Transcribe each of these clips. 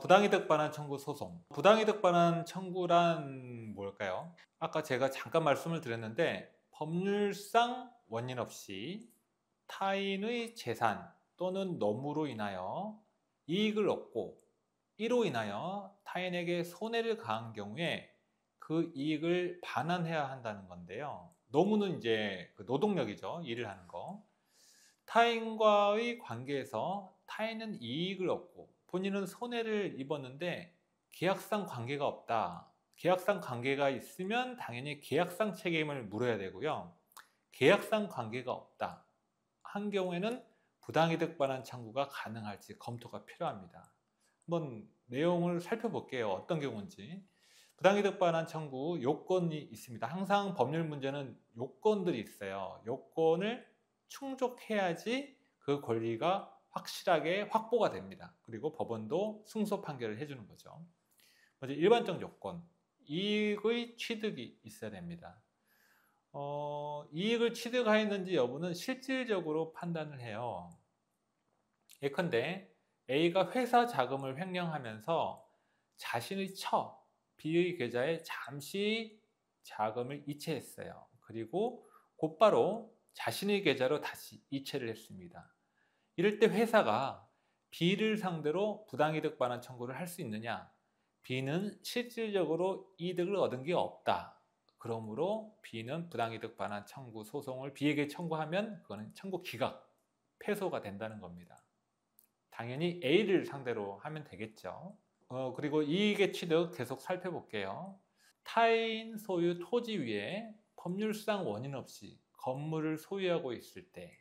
부당이득 반환 청구 소송. 부당이득 반환 청구란 뭘까요? 아까 제가 잠깐 말씀을 드렸는데 법률상 원인 없이 타인의 재산 또는 노무로 인하여 이익을 얻고 이로 인하여 타인에게 손해를 가한 경우에 그 이익을 반환해야 한다는 건데요. 노무는 이제 그 노동력이죠. 일을 하는 거. 타인과의 관계에서 타인은 이익을 얻고 본인은 손해를 입었는데 계약상 관계가 없다. 계약상 관계가 있으면 당연히 계약상 책임을 물어야 되고요. 계약상 관계가 없다 한 경우에는 부당이득 반환 청구가 가능할지 검토가 필요합니다. 한번 내용을 살펴볼게요. 어떤 경우인지. 부당이득 반환 청구 요건이 있습니다. 항상 법률 문제는 요건들이 있어요. 요건을 충족해야지 그 권리가 확실하게 확보가 됩니다. 그리고 법원도 승소 판결을 해주는 거죠. 먼저 일반적 요건, 이익의 취득이 있어야 됩니다. 이익을 취득하였는지 여부는 실질적으로 판단을 해요. 예컨대 A가 회사 자금을 횡령하면서 자신의 B의 계좌에 잠시 자금을 이체했어요. 그리고 곧바로 자신의 계좌로 다시 이체를 했습니다. 이럴 때 회사가 B를 상대로 부당이득 반환 청구를 할 수 있느냐? B는 실질적으로 이득을 얻은 게 없다. 그러므로 B는 부당이득 반환 청구 소송을 B에게 청구하면 그거는 청구 기각, 패소가 된다는 겁니다. 당연히 A를 상대로 하면 되겠죠. 그리고 이익의 취득 계속 살펴볼게요. 타인 소유 토지 위에 법률상 원인 없이 건물을 소유하고 있을 때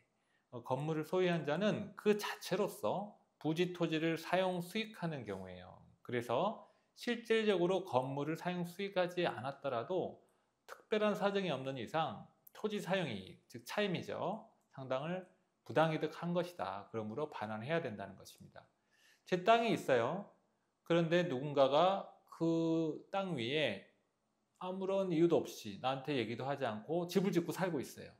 건물을 소유한 자는 그 자체로서 부지 토지를 사용 수익하는 경우예요. 그래서 실질적으로 건물을 사용 수익하지 않았더라도 특별한 사정이 없는 이상 토지 사용이익, 즉 차임이죠. 상당을 부당이득한 것이다. 그러므로 반환해야 된다는 것입니다. 제 땅이 있어요. 그런데 누군가가 그 땅 위에 아무런 이유도 없이 나한테 얘기도 하지 않고 집을 짓고 살고 있어요.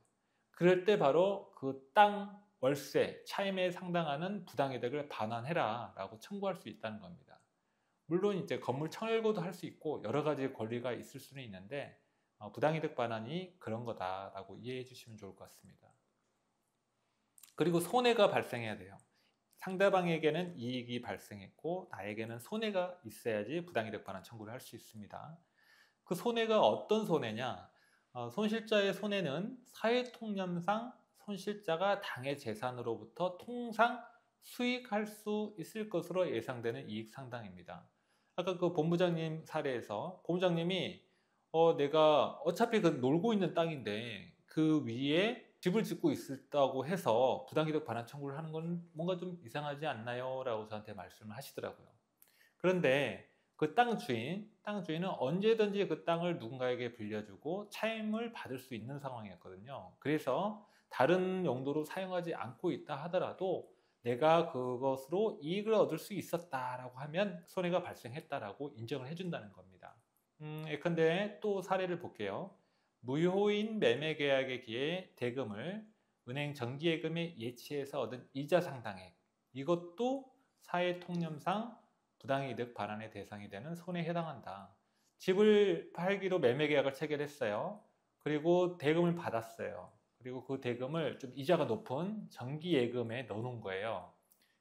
그럴 때 바로 그 땅 월세, 차임에 상당하는 부당이득을 반환해라 라고 청구할 수 있다는 겁니다. 물론 이제 건물 청약고도 할 수 있고 여러 가지 권리가 있을 수는 있는데 부당이득 반환이 그런 거다라고 이해해 주시면 좋을 것 같습니다. 그리고 손해가 발생해야 돼요. 상대방에게는 이익이 발생했고 나에게는 손해가 있어야지 부당이득 반환 청구를 할 수 있습니다. 그 손해가 어떤 손해냐? 손실자의 손해는 사회통념상 손실자가 당의 재산으로부터 통상 수익할 수 있을 것으로 예상되는 이익 상당입니다. 아까 그 본부장님 사례에서 본부장님이 내가 어차피 그 놀고 있는 땅인데 그 위에 집을 짓고 있다고 해서 부당이득 반환 청구를 하는 건 뭔가 좀 이상하지 않나요? 라고 저한테 말씀을 하시더라고요. 그런데 그 땅 주인은 언제든지 그 땅을 누군가에게 빌려주고 차임을 받을 수 있는 상황이었거든요. 그래서 다른 용도로 사용하지 않고 있다 하더라도 내가 그것으로 이익을 얻을 수 있었다라고 하면 손해가 발생했다라고 인정을 해준다는 겁니다. 예컨대 또 사례를 볼게요. 무효인 매매 계약에 기해 대금을 은행 정기예금에 예치해서 얻은 이자 상당액, 이것도 사회통념상 부당이득 반환의 대상이 되는 손해에 해당한다. 집을 팔기로 매매 계약을 체결했어요. 그리고 대금을 받았어요. 그리고 그 대금을 좀 이자가 높은 정기예금에 넣어놓은 거예요.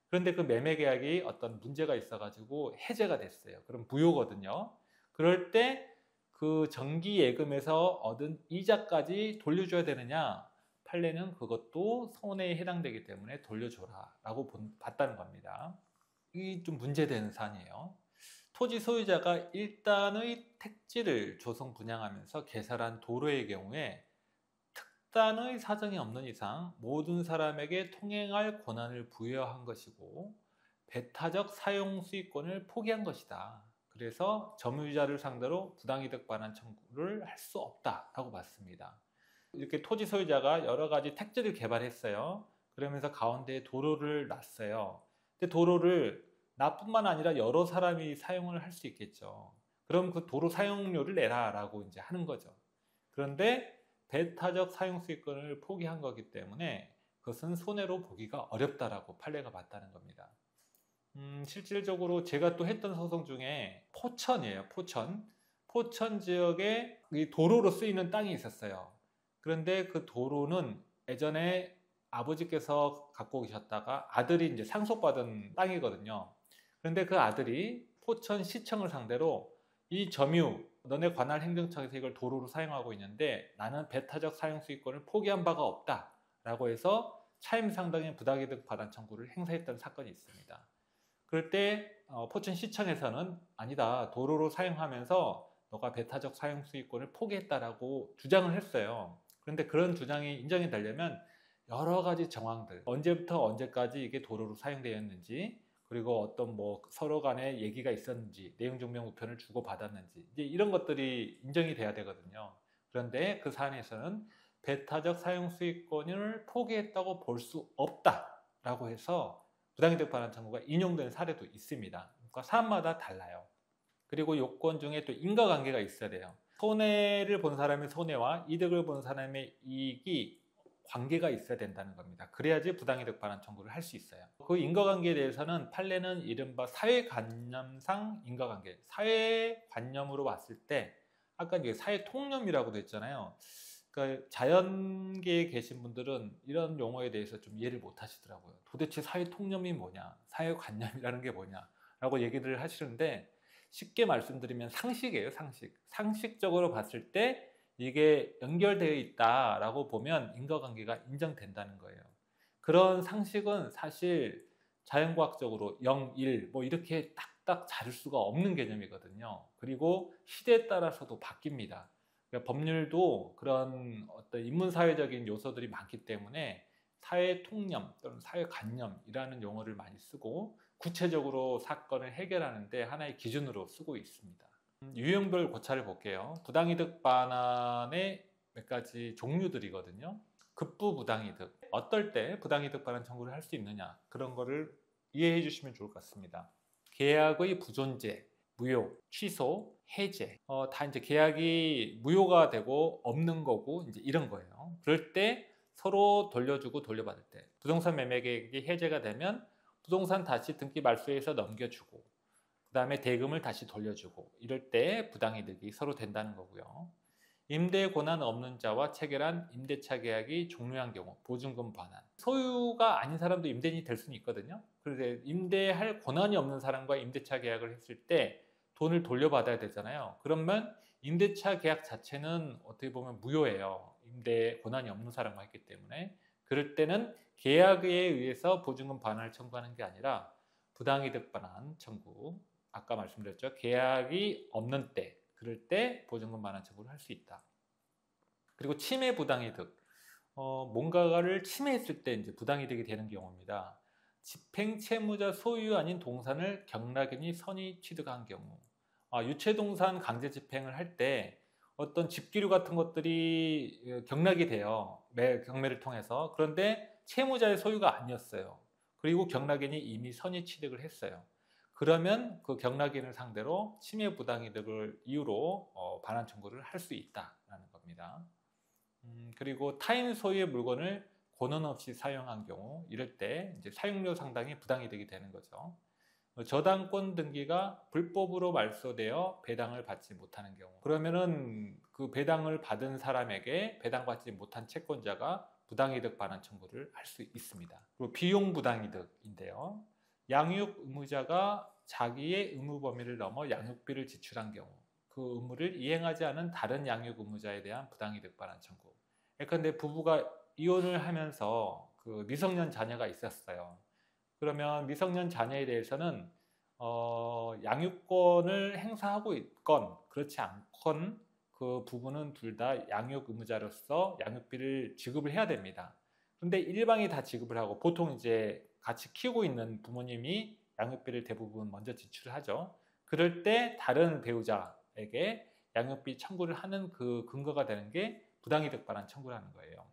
그런데 그 매매 계약이 어떤 문제가 있어가지고 해제가 됐어요. 그럼 무효거든요. 그럴 때 그 정기예금에서 얻은 이자까지 돌려줘야 되느냐? 판례는 그것도 손해에 해당되기 때문에 돌려줘라 라고 봤다는 겁니다. 이게 좀 문제되는 사안이에요. 토지 소유자가 일단의 택지를 조성 분양하면서 개설한 도로의 경우에 특단의 사정이 없는 이상 모든 사람에게 통행할 권한을 부여한 것이고 배타적 사용 수익권을 포기한 것이다. 그래서 점유자를 상대로 부당이득 반환 청구를 할 수 없다라고 봤습니다. 이렇게 토지 소유자가 여러 가지 택지를 개발했어요. 그러면서 가운데에 도로를 놨어요. 근데 도로를 나뿐만 아니라 여러 사람이 사용을 할 수 있겠죠. 그럼 그 도로 사용료를 내라라고 이제 하는 거죠. 그런데 배타적 사용 수익권을 포기한 거기 때문에 그것은 손해로 보기가 어렵다라고 판례가 맞다는 겁니다. 실질적으로 제가 또 했던 소송 중에 포천이에요. 포천 지역에 이 도로로 쓰이는 땅이 있었어요. 그런데 그 도로는 예전에 아버지께서 갖고 계셨다가 아들이 이제 상속받은 땅이거든요. 그런데 그 아들이 포천시청을 상대로 이 점유, 너네 관할 행정처에서 이걸 도로로 사용하고 있는데 나는 배타적 사용 수익권을 포기한 바가 없다 라고 해서 차임상당의 부당이득 반환 청구를 행사했던 사건이 있습니다. 그럴 때 포천시청에서는 아니다, 도로로 사용하면서 너가 배타적 사용 수익권을 포기했다라고 주장을 했어요. 그런데 그런 주장이 인정이 되려면 여러 가지 정황들, 언제부터 언제까지 이게 도로로 사용되었는지, 그리고 어떤 뭐 서로 간에 얘기가 있었는지, 내용 증명 우편을 주고 받았는지, 이제 이런 것들이 인정이 돼야 되거든요. 그런데 그 사안에서는 배타적 사용 수익권을 포기했다고 볼 수 없다라고 해서 부당이득 반환 청구가 인용된 사례도 있습니다. 그러니까 사안마다 달라요. 그리고 요건 중에 또 인과관계가 있어야 돼요. 손해를 본 사람의 손해와 이득을 본 사람의 이익이 관계가 있어야 된다는 겁니다. 그래야지 부당이득 반환 청구를 할 수 있어요. 그 인과관계에 대해서는 판례는 이른바 사회관념상 인과관계, 사회관념으로 봤을 때 아까 이제 사회통념이라고도 했잖아요. 그러니까 자연계에 계신 분들은 이런 용어에 대해서 좀 이해를 못 하시더라고요. 도대체 사회통념이 뭐냐, 사회관념이라는 게 뭐냐 라고 얘기를 하시는데, 쉽게 말씀드리면 상식이에요. 상식적으로 봤을 때 이게 연결되어 있다라고 보면 인과관계가 인정된다는 거예요. 그런 상식은 사실 자연과학적으로 0, 1 뭐 이렇게 딱딱 자를 수가 없는 개념이거든요. 그리고 시대에 따라서도 바뀝니다. 그러니까 법률도 그런 어떤 인문사회적인 요소들이 많기 때문에 사회통념 또는 사회관념이라는 용어를 많이 쓰고 구체적으로 사건을 해결하는데 하나의 기준으로 쓰고 있습니다. 유형별 고차를 볼게요. 부당이득 반환의 몇 가지 종류들이거든요. 급부 부당이득, 어떨 때 부당이득 반환 청구를 할 수 있느냐, 그런 거를 이해해 주시면 좋을 것 같습니다. 계약의 부존재, 무효, 취소, 해제, 다 이제 계약이 무효가 되고 없는 거고 이제 이런 거예요. 그럴 때 서로 돌려주고 돌려받을 때 부동산 매매 계획이 해제가 되면 부동산 다시 등기 말소해서 넘겨주고 그 다음에 대금을 다시 돌려주고 이럴 때 부당이득이 서로 된다는 거고요. 임대 권한 없는 자와 체결한 임대차 계약이 종료한 경우 보증금 반환. 소유가 아닌 사람도 임대인이 될 수는 있거든요. 그런데 임대할 권한이 없는 사람과 임대차 계약을 했을 때 돈을 돌려받아야 되잖아요. 그러면 임대차 계약 자체는 어떻게 보면 무효예요. 임대 권한이 없는 사람과 했기 때문에. 그럴 때는 계약에 의해서 보증금 반환을 청구하는 게 아니라 부당이득 반환 청구, 아까 말씀드렸죠. 계약이 없는 때, 그럴 때 보증금 반환 청구를 할 수 있다. 그리고 침해 부당이득, 뭔가를 침해했을 때 이제 부당이득이 되는 경우입니다. 집행 채무자 소유 아닌 동산을 경락인이 선의 취득한 경우, 유체동산 강제 집행을 할 때 어떤 집기류 같은 것들이 경락이 돼요. 경매를 통해서. 그런데 채무자의 소유가 아니었어요. 그리고 경락인이 이미 선의 취득을 했어요. 그러면 그 경락인을 상대로 침해 부당이득을 이유로 반환 청구를 할 수 있다라는 겁니다. 그리고 타인 소유의 물건을 권한 없이 사용한 경우, 이럴 때 이제 사용료 상당히 부당이득이 되는 거죠. 저당권 등기가 불법으로 말소되어 배당을 받지 못하는 경우, 그러면은 그 배당을 받은 사람에게 배당받지 못한 채권자가 부당이득 반환 청구를 할 수 있습니다. 그리고 비용 부당이득인데요. 양육 의무자가 자기의 의무 범위를 넘어 양육비를 지출한 경우, 그 의무를 이행하지 않은 다른 양육 의무자에 대한 부당이득 반환 청구. 예컨대 부부가 이혼을 하면서 그 미성년 자녀가 있었어요. 그러면 미성년 자녀에 대해서는 양육권을 행사하고 있건 그렇지 않건 그 부부는 둘 다 양육 의무자로서 양육비를 지급을 해야 됩니다. 그런데 일방이 다 지급을 하고, 보통 이제 같이 키우고 있는 부모님이 양육비를 대부분 먼저 지출을 하죠. 그럴 때 다른 배우자에게 양육비 청구를 하는 그 근거가 되는 게 부당이득 반환 청구라는 거예요.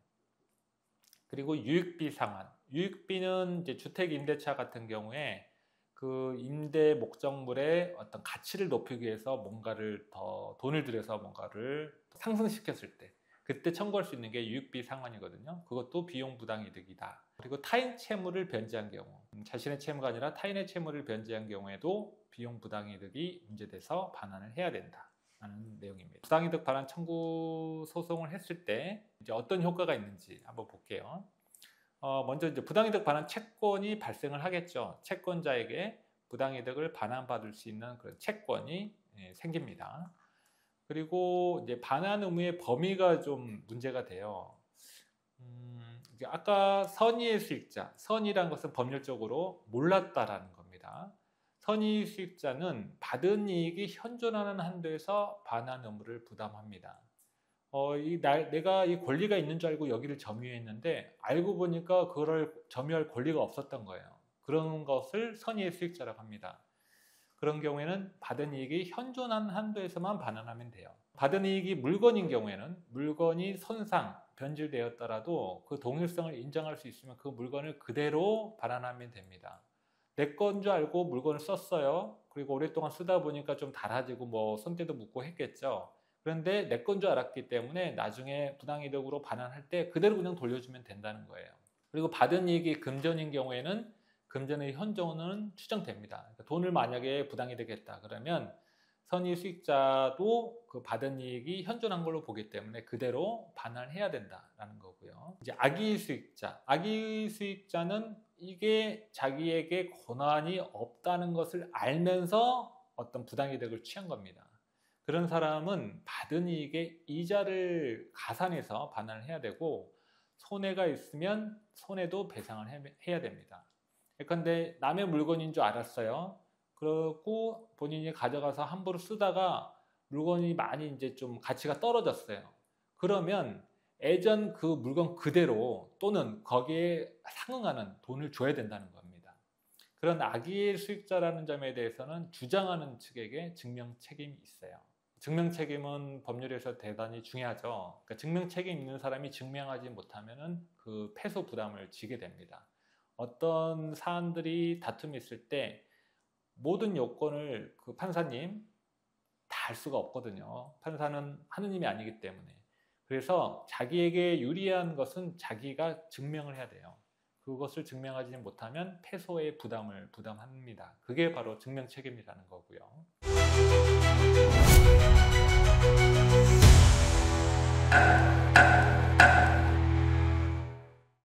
그리고 유익비 상환. 유익비는 이제 주택 임대차 같은 경우에 그 임대 목적물의 어떤 가치를 높이기 위해서 뭔가를 더 돈을 들여서 뭔가를 상승시켰을 때, 그때 청구할 수 있는 게 유익비 상환이거든요. 그것도 비용 부당이득이다. 그리고 타인 채무를 변제한 경우, 자신의 채무가 아니라 타인의 채무를 변제한 경우에도 비용 부당이득이 문제돼서 반환을 해야 된다 라는 내용입니다. 부당이득 반환 청구 소송을 했을 때 이제 어떤 효과가 있는지 한번 볼게요. 먼저 이제 부당이득 반환 채권이 발생을 하겠죠. 채권자에게 부당이득을 반환받을 수 있는 그런 채권이 생깁니다. 그리고 이제 반환 의무의 범위가 좀 문제가 돼요. 아까 선의의 수익자, 선의란 것은 법률적으로 몰랐다라는 겁니다. 선의 수익자는 받은 이익이 현존하는 한도에서 반환 의무를 부담합니다. 내가 이 권리가 있는 줄 알고 여기를 점유했는데 알고 보니까 그걸 점유할 권리가 없었던 거예요. 그런 것을 선의의 수익자라고 합니다. 그런 경우에는 받은 이익이 현존한 한도에서만 반환하면 돼요. 받은 이익이 물건인 경우에는 물건이 손상, 변질되었더라도 그 동일성을 인정할 수 있으면 그 물건을 그대로 반환하면 됩니다. 내 건 줄 알고 물건을 썼어요. 그리고 오랫동안 쓰다 보니까 좀 닳아지고 뭐 손때도 묻고 했겠죠. 그런데 내 건 줄 알았기 때문에 나중에 부당이득으로 반환할 때 그대로 그냥 돌려주면 된다는 거예요. 그리고 받은 이익이 금전인 경우에는 금전의 현존은 추정됩니다. 그러니까 돈을 만약에 부당이득 했다 그러면 선의 수익자도 그 받은 이익이 현존한 걸로 보기 때문에 그대로 반환해야 된다라는 거고요. 이제 악의 수익자, 악의 수익자는 이게 자기에게 권한이 없다는 것을 알면서 어떤 부당이득을 취한 겁니다. 그런 사람은 받은 이익의 이자를 가산해서 반환을 해야 되고 손해가 있으면 손해도 배상을 해야 됩니다. 예컨대 남의 물건인 줄 알았어요. 그리고 본인이 가져가서 함부로 쓰다가 물건이 많이 이제 좀 가치가 떨어졌어요. 그러면 예전 그 물건 그대로 또는 거기에 상응하는 돈을 줘야 된다는 겁니다. 그런 악의 수익자라는 점에 대해서는 주장하는 측에게 증명 책임이 있어요. 증명 책임은 법률에서 대단히 중요하죠. 그러니까 증명 책임 있는 사람이 증명하지 못하면 그 패소 부담을 지게 됩니다. 어떤 사안들이 다툼이 있을 때 모든 요건을 그 판사님 다 알 수가 없거든요. 판사는 하느님이 아니기 때문에. 그래서 자기에게 유리한 것은 자기가 증명을 해야 돼요. 그것을 증명하지 못하면 패소의 부담을 부담합니다. 그게 바로 증명 책임이라는 거고요.